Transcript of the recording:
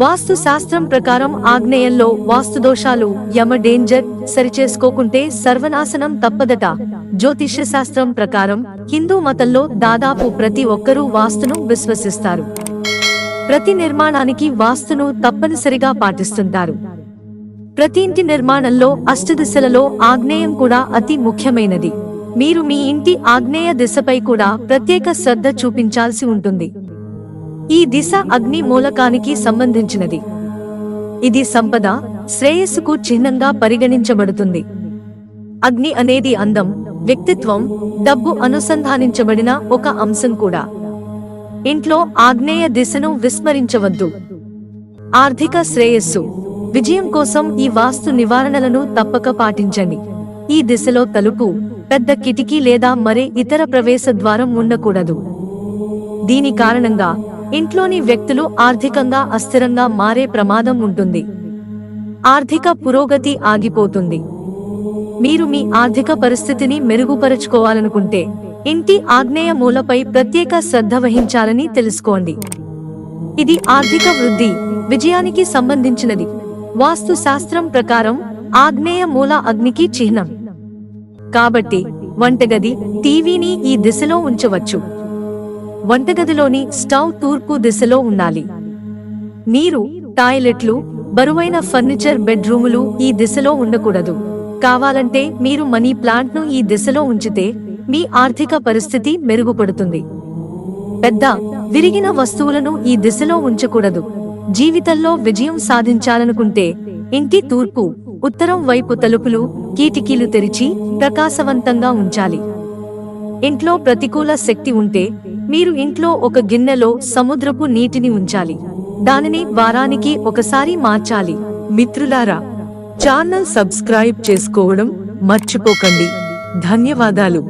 వాస్తు శాస్త్రం ప్రకారం ఆగ్నేయంలో వాస్తుదోషాలు యమ డేంజర్ సరిచేసుకోకుంటే సర్వనాశనం తప్పదట. జ్యోతిష్య శాస్త్రం ప్రకారం హిందూ మతంలో దాదాపు ప్రతి ఒక్కరూ వాస్తును విశ్వసిస్తారు. ప్రతి నిర్మాణానికి వాస్తును తప్పనిసరిగా పాటిస్తుంటారు. ప్రతి ఇంటి నిర్మాణంలో అష్టదిశలలో ఆగ్నేయం కూడా అతి ముఖ్యమైనది. మీరు మీ ఇంటి ఆగ్నేయ దిశపై కూడా ప్రత్యేక శ్రద్ధ చూపించాల్సి ఉంటుంది. ఈ దిశ అగ్ని మూలకానికి సంబంధించినది. ఇది సంపద, శ్రేయస్సుకు చిహ్నంగా పరిగణించబడుతుంది. అగ్ని అనేది అందం, వ్యక్తిత్వం, డబ్బు అనుసంధానించబడిన ఒక అంశం కూడా. ఇంట్లో ఆగ్నేయ దిశను విస్మరించవద్దు. ఆర్థిక శ్రేయస్సు, విజయం కోసం ఈ వాస్తు నివారణలను తప్పక పాటించండి. ఈ దిశలో తలుపు, పెద్ద కిటికీ లేదా మరే ఇతర ప్రవేశ ద్వారం ఉండకూడదు. దీని కారణంగా ఇంట్లోని వ్యక్తులు ఆర్థికంగా అస్థిరంగా మారే ప్రమాదం ఉంటుంది. ఆర్థిక పురోగతి ఆగిపోతుంది. మీరు మీ ఆర్థిక పరిస్థితిని మెరుగుపరుచుకోవాలనుకుంటే ఇంటి ఆగ్నేయ మూలపై ప్రత్యేక శ్రద్ధ వహించాలని తెలుసుకోండి. ఇది ఆర్థిక వృద్ధి, విజయానికి సంబంధించినది. వాస్తు శాస్త్రం ప్రకారం ఆగ్నేయ మూల అగ్నికి చిహ్నం. కాబట్టి వంటగది, టీవీని ఈ దిశలో ఉంచవచ్చు. వంటగదిలోని స్టవ్ తూర్పు దిశలో ఉండాలి. నీరు, టాయిలెట్లు, బరువైన ఫర్నిచర్, బెడ్రూములు ఈ దిశలో ఉండకూడదు. కావాలంటే మీరు మనీ ప్లాంట్ను ఈ దిశలో ఉంచితే మీ ఆర్థిక పరిస్థితి మెరుగుపడుతుంది. పెద్ద, విరిగిన వస్తువులను ఈ దిశలో ఉంచకూడదు. జీవితంలో విజయం సాధించాలనుకుంటే ఇంటి తూర్పు, ఉత్తరం వైపు తలుపులు, కిటికీలు తెరిచి ప్రకాశవంతంగా ఉంచాలి. ఇంట్లో ప్రతికూల శక్తి ఉంటే మీరు ఇంట్లో ఒక గిన్నెలో సముద్రపు నీటిని ఉంచాలి. దానిని వారానికి ఒకసారి మార్చాలి. మిత్రులారా, ఛానల్ సబ్స్క్రైబ్ చేసుకోవడం మర్చిపోకండి. ధన్యవాదాలు.